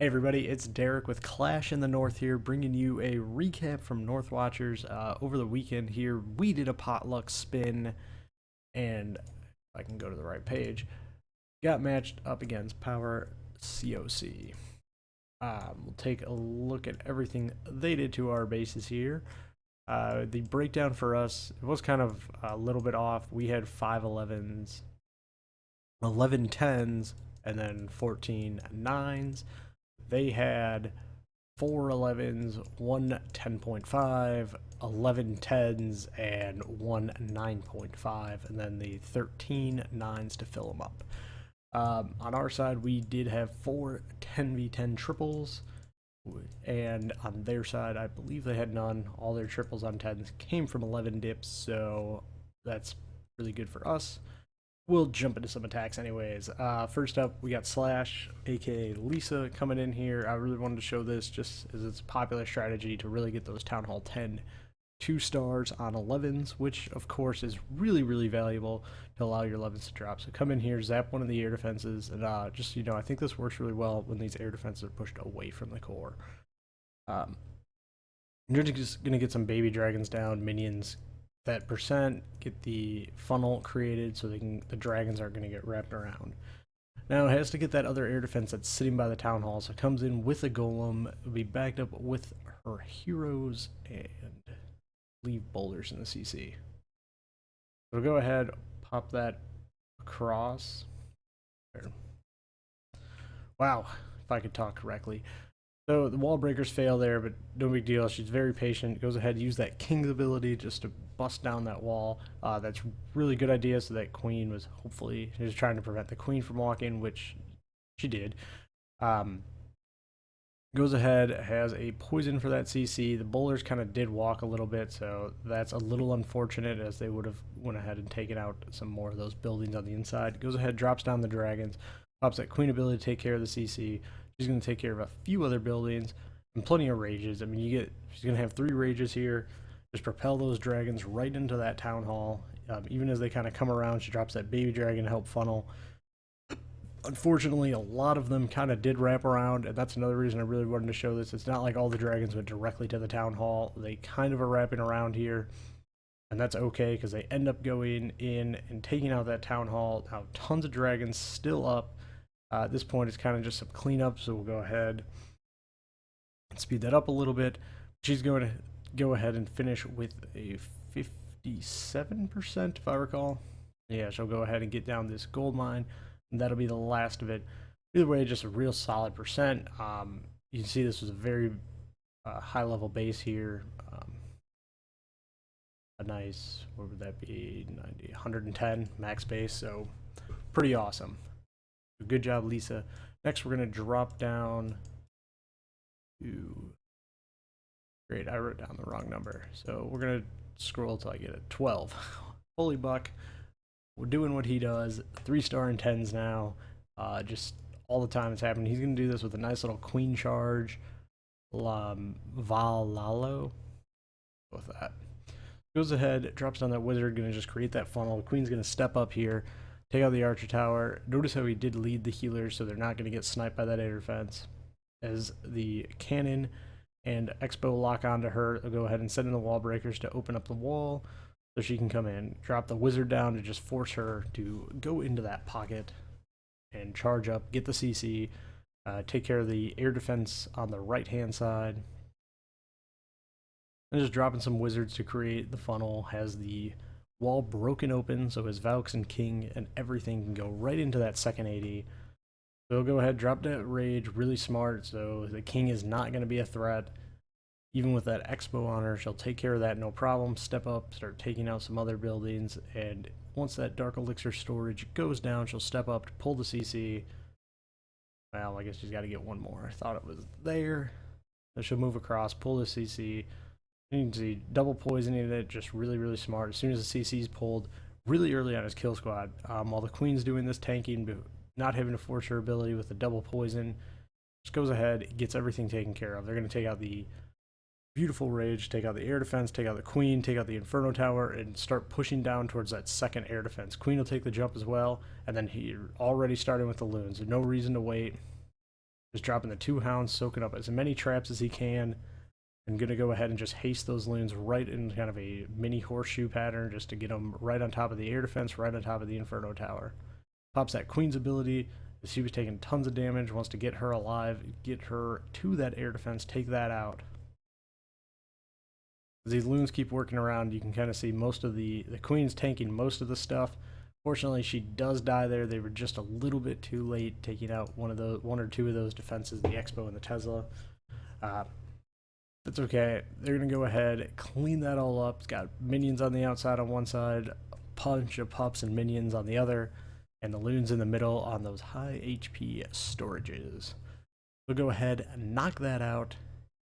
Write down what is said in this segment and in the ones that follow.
Hey everybody, it's Derek with Clash in the North here, bringing you a recap from North Watchers. Over the weekend here, we did a potluck spin, and if I can go to the right page, got matched up against Power CoC. We'll take a look at everything they did to our bases here. The breakdown for us, it was kind of a little bit off. We had 5 11s, 11 10s, and then 14 9s. They had 4 11s, 1 10.5, 11 10s, and 1 9.5, and then the 13 9s to fill them up. On our side, we did have 4 10v10 triples, and on their side, I believe they had none. All their triples on 10s came from 11 dips, so that's really good for us. We'll jump into some attacks anyways. First up, we got Slash, aka Lisa, coming in here. I really wanted to show this just as it's a popular strategy to really get those Town Hall 10 2-stars on 11s, which of course is really valuable to allow your 11s to drop. So come in here, zap one of the air defenses, and just, I think this works really well when these air defenses are pushed away from the core. You're just going to get some baby dragons down, minions, that percent, get the funnel created so the dragons aren't going to get wrapped around. Now it has to get that other air defense that's sitting by the town hall, so it comes in with a golem. It'll be backed up with her heroes and leave boulders in the CC. So go ahead, pop that across. There. Wow, if I could talk correctly. So the wall breakers fail there, but no big deal. She's very patient. Goes ahead and use that king's ability just to bust down that wall. That's really good idea. So that queen was hopefully she was trying to prevent the queen from walking, which she did. Goes ahead, has a poison for that CC. The bowlers kind of did walk a little bit, so that's a little unfortunate as they would have went ahead and taken out some more of those buildings on the inside. Goes ahead, drops down the dragons, pops that queen ability to take care of the CC. She's going to take care of a few other buildings and plenty of rages. I mean, she's going to have 3 rages here. Just propel those dragons right into that town hall. Even as they kind of come around, she drops that baby dragon to help funnel. Unfortunately, a lot of them kind of did wrap around, and that's another reason I really wanted to show this. It's not like all the dragons went directly to the town hall. They kind of are wrapping around here, and that's okay because they end up going in and taking out that town hall. Now, tons of dragons still up. At this point, it's kind of just some cleanup, so we'll go ahead and speed that up a little bit. She's going to go ahead and finish with a 57%, if I recall. Yeah, she'll go ahead and get down this gold mine, and that'll be the last of it. Either way, just a real solid percent. You can see this was a very high-level base here. A nice, what would that be, 90, 110 max base, so pretty awesome. Good job, Lisa. Next, we're going to drop down to... Great, I wrote down the wrong number. So we're going to scroll until I get a 12. Holy buck. We're doing what he does. 3-star and 10s now. Just all the time it's happening. He's going to do this with a nice little queen charge. Valalo. With that. Goes ahead, drops down that wizard, going to just create that funnel. The queen's going to step up here. Take out the archer tower. Notice how he did lead the healers, so they're not going to get sniped by that air defense. As the cannon and Expo lock onto her, they'll go ahead and send in the wall breakers to open up the wall so she can come in. Drop the wizard down to just force her to go into that pocket and charge up, get the CC, take care of the air defense on the right-hand side. And just dropping some wizards to create the funnel. Has the wall broken open, so his Valks and King and everything can go right into that second AD. So he'll go ahead, drop that rage, really smart, so the King is not going to be a threat. Even with that Expo on her, she'll take care of that, no problem. Step up, start taking out some other buildings, and once that Dark Elixir storage goes down, she'll step up to pull the CC. Well, I guess she's got to get one more. I thought it was there. So she'll move across, pull the CC. You can see double poisoning it, just really smart. As soon as the CC is pulled, really early on his kill squad, while the queen's doing this tanking, not having to force her ability with the double poison, just goes ahead, gets everything taken care of. They're going to take out the beautiful rage, take out the air defense, take out the queen, take out the inferno tower, and start pushing down towards that second air defense. Queen will take the jump as well, and then he already starting with the loons. There's no reason to wait. Just dropping the 2 hounds, soaking up as many traps as he can. I'm going to go ahead and just haste those loons right in kind of a mini horseshoe pattern just to get them right on top of the air defense, right on top of the Inferno Tower. Pops that Queen's ability. As she was taking tons of damage, wants to get her alive, get her to that air defense, take that out. As these loons keep working around, you can kind of see most of the Queen's tanking most of the stuff. Fortunately, she does die there. They were just a little bit too late taking out one or two of those defenses, the Expo and the Tesla. That's okay. They're going to go ahead, clean that all up. It's got minions on the outside on one side, a bunch of pups and minions on the other, and the loons in the middle on those high HP storages. We'll go ahead and knock that out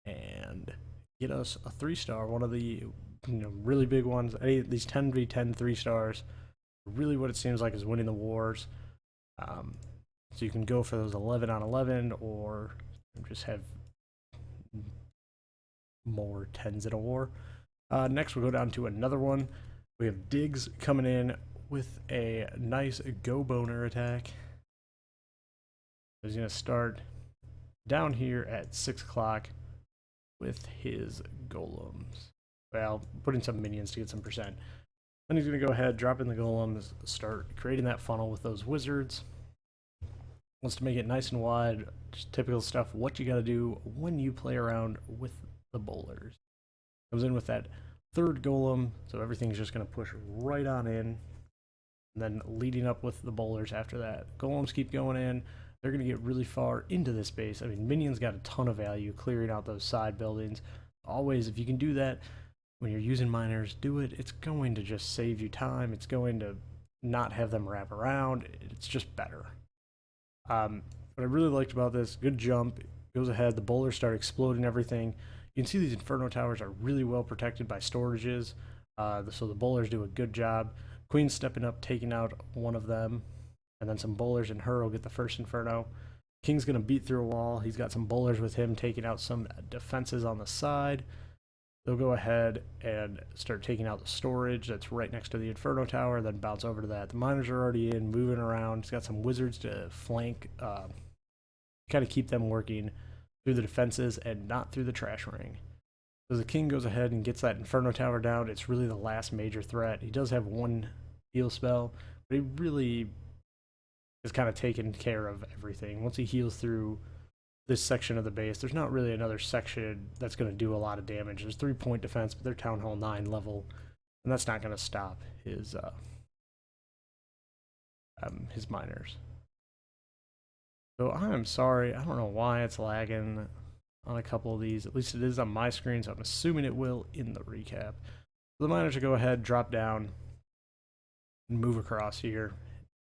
and get us a 3-star, one of the really big ones. These 10v10 3-stars, really what it seems like is winning the wars. So you can go for those 11 on 11 or just have more 10s in a war. Next we'll go down to another one. We have Diggs coming in with a nice go boner attack. He's going to start down here at 6 o'clock with his golems. Well, put in some minions to get some percent. Then he's going to go ahead, drop in the golems, start creating that funnel with those wizards. Wants to make it nice and wide, just typical stuff, what you got to do when you play around with the bowlers. Comes in with that 3rd golem, so everything's just going to push right on in. And then leading up with the bowlers after that. Golems keep going in. They're going to get really far into this base. I mean, minions got a ton of value clearing out those side buildings. Always, if you can do that when you're using miners, do it. It's going to just save you time. It's going to not have them wrap around. It's just better. What I really liked about this, good jump. Goes ahead. The bowlers start exploding everything. You can see these Inferno Towers are really well protected by storages, so the bowlers do a good job. Queen's stepping up, taking out one of them, and then some bowlers and her will get the first Inferno. King's going to beat through a wall. He's got some bowlers with him, taking out some defenses on the side. They'll go ahead and start taking out the storage that's right next to the Inferno Tower, then bounce over to that. The miners are already in, moving around. He's got some wizards to flank, kind of keep them working through the defenses and not through the trash ring. So the king goes ahead and gets that Inferno Tower down. It's really the last major threat. He does have one heal spell, but he really is kind of taking care of everything. Once he heals through this section of the base, there's not really another section that's going to do a lot of damage. There's 3-point defense, but they're Town Hall 9 level, and that's not going to stop his miners. So I'm sorry, I don't know why it's lagging on a couple of these. At least it is on my screen, so I'm assuming it will in the recap. So the miners will go ahead, drop down, and move across here.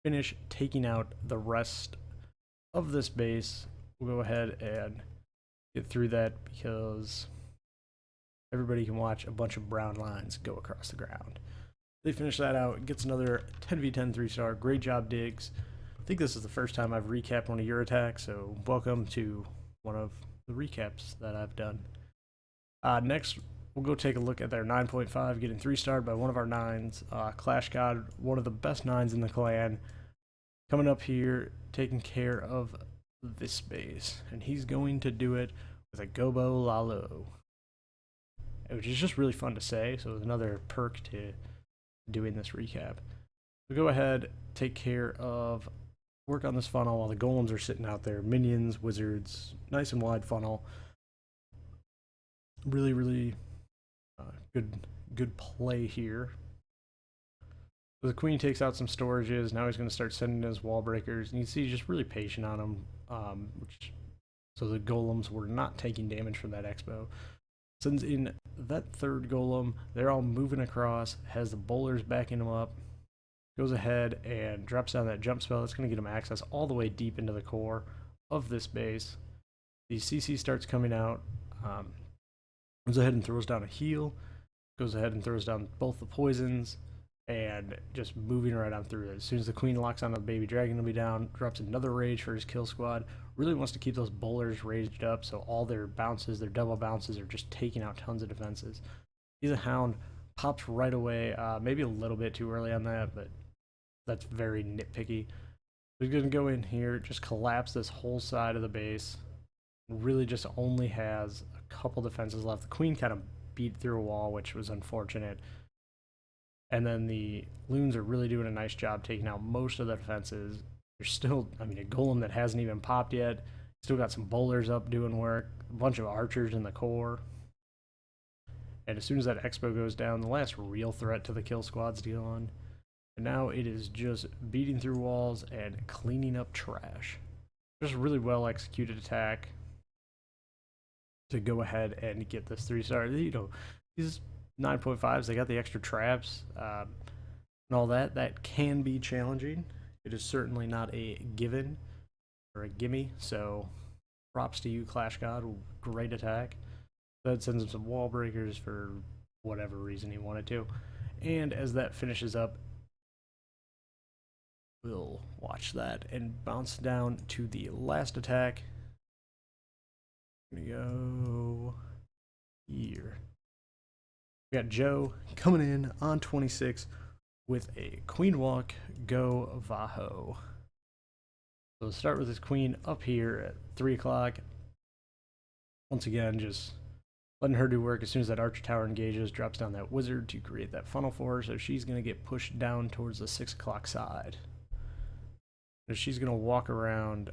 Finish taking out the rest of this base. We'll go ahead and get through that because everybody can watch a bunch of brown lines go across the ground. They finish that out, gets another 10v10 3-star. Great job, Diggs. I think this is the first time I've recapped one of your attacks, so welcome to one of the recaps that I've done. Next, we'll go take a look at their 9.5, getting 3-starred by one of our 9s. Clash God, one of the best 9s in the clan, coming up here, taking care of this base. And he's going to do it with a Gobo Lalo, which is just really fun to say, so it's another perk to doing this recap. So go ahead, take care of, work on this funnel while the golems are sitting out there. Minions, wizards, nice and wide funnel. Really good play here. So the queen takes out some storages. Now he's going to start sending his wall breakers, and you see he's just really patient on them. So the golems were not taking damage from that expo. Sends in that 3rd golem. They're all moving across. Has the bowlers backing them up. Goes ahead and drops down that jump spell. That's going to get him access all the way deep into the core of this base. The CC starts coming out. Goes ahead and throws down a heal. Goes ahead and throws down both the poisons. And just moving right on through it. As soon as the queen locks on the baby dragon, will be down. Drops another rage for his kill squad. Really wants to keep those bowlers raged up, so all their bounces, their double bounces, are just taking out tons of defenses. He's a hound. Pops right away. Maybe a little bit too early on that, but that's very nitpicky. We're going to go in here, just collapse this whole side of the base. Really just only has a couple defenses left. The queen kind of beat through a wall, which was unfortunate. And then the loons are really doing a nice job taking out most of the defenses. There's still, I mean, a golem that hasn't even popped yet. Still got some bowlers up doing work. A bunch of archers in the core. And as soon as that expo goes down, the last real threat to the kill squad's gone. And now it is just beating through walls and cleaning up trash. Just a really well executed attack to go ahead and get this 3-star. You know, these 9.5s, they got the extra traps and all that. That can be challenging. It is certainly not a given or a gimme. So props to you, Clash God. Great attack. That sends him some wall breakers for whatever reason he wanted to. And as that finishes up, we'll watch that and bounce down to the last attack. Here we go here. We got Joe coming in on 26 with a queen walk, go Vaho. So we'll start with his queen up here at 3 o'clock. Once again, just letting her do work. As soon as that archer tower engages, drops down that wizard to create that funnel for her, so she's going to get pushed down towards the 6 o'clock side. So she's going to walk around,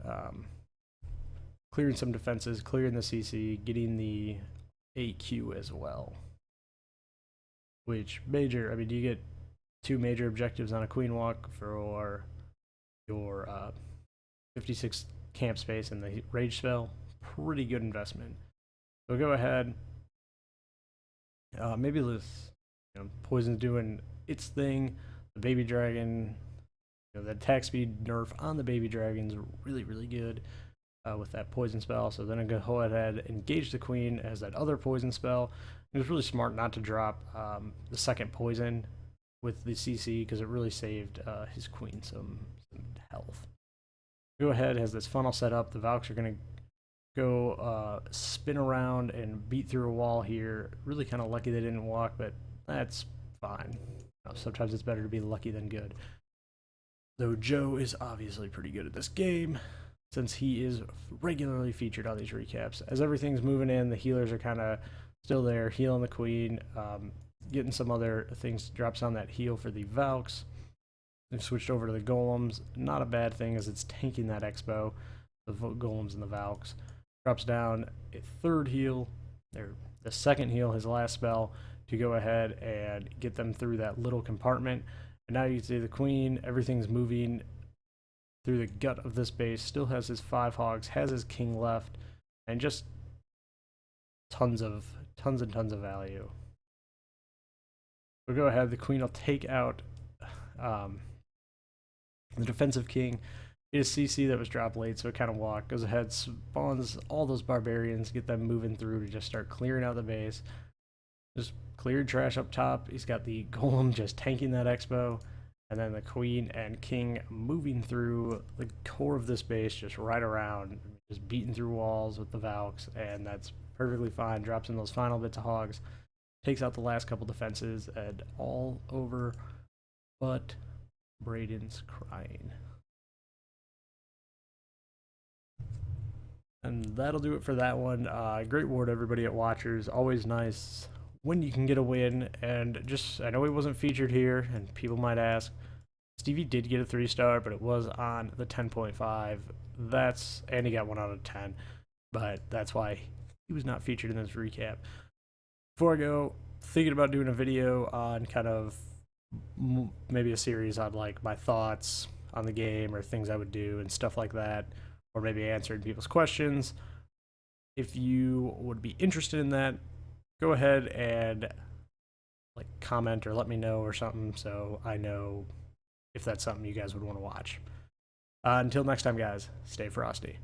clearing some defenses, clearing the CC, getting the AQ as well. Which major, I mean, you get 2 major objectives on a queen walk for your 56 camp space and the rage spell. Pretty good investment. So go ahead. Maybe this, poison's doing its thing. The baby dragon, the attack speed nerf on the baby dragon's really, really good with that poison spell. So then I go ahead, engage the queen as that other poison spell. It was really smart not to drop the second poison with the CC because it really saved his queen some health. Go ahead, has this funnel set up. The Valks are going to go spin around and beat through a wall here. Really kind of lucky they didn't walk, but that's fine. Sometimes it's better to be lucky than good. Though Joe is obviously pretty good at this game, since he is regularly featured on these recaps. As everything's moving in, the healers are kind of still there, healing the queen, getting some other things, drops on that heal for the Valks. They've switched over to the golems. Not a bad thing as it's tanking that expo, the golems and the Valks. Drops down a third heal, or the second heal, his last spell, to go ahead and get them through that little compartment. And now you can see the queen, everything's moving through the gut of this base, still has his 5 hogs, has his king left, and just tons and tons of value. We'll go ahead, the queen will take out the defensive king. It is CC that was dropped late, so it kind of walked. Goes ahead, spawns all those barbarians, get them moving through to just start clearing out the base. Just cleared trash up top. He's got the golem just tanking that expo. And then the queen and king moving through the core of this base, just right around, just beating through walls with the Valks, and that's perfectly fine. Drops in those final bits of hogs, takes out the last couple defenses, and all over but Braden's crying. And that'll do it for that one. Great war to everybody at Watchers. Always nice when you can get a win. And just, I know he wasn't featured here, and people might ask, Stevie did get a 3-star, but it was on the 10.5. And he got 1 out of 10. But that's why he was not featured in this recap. Before I go, thinking about doing a video on kind of maybe a series on like my thoughts on the game or things I would do and stuff like that, or maybe answering people's questions. If you would be interested in that, go ahead and like comment or let me know or something so I know if that's something you guys would want to watch. Until next time, guys, stay frosty.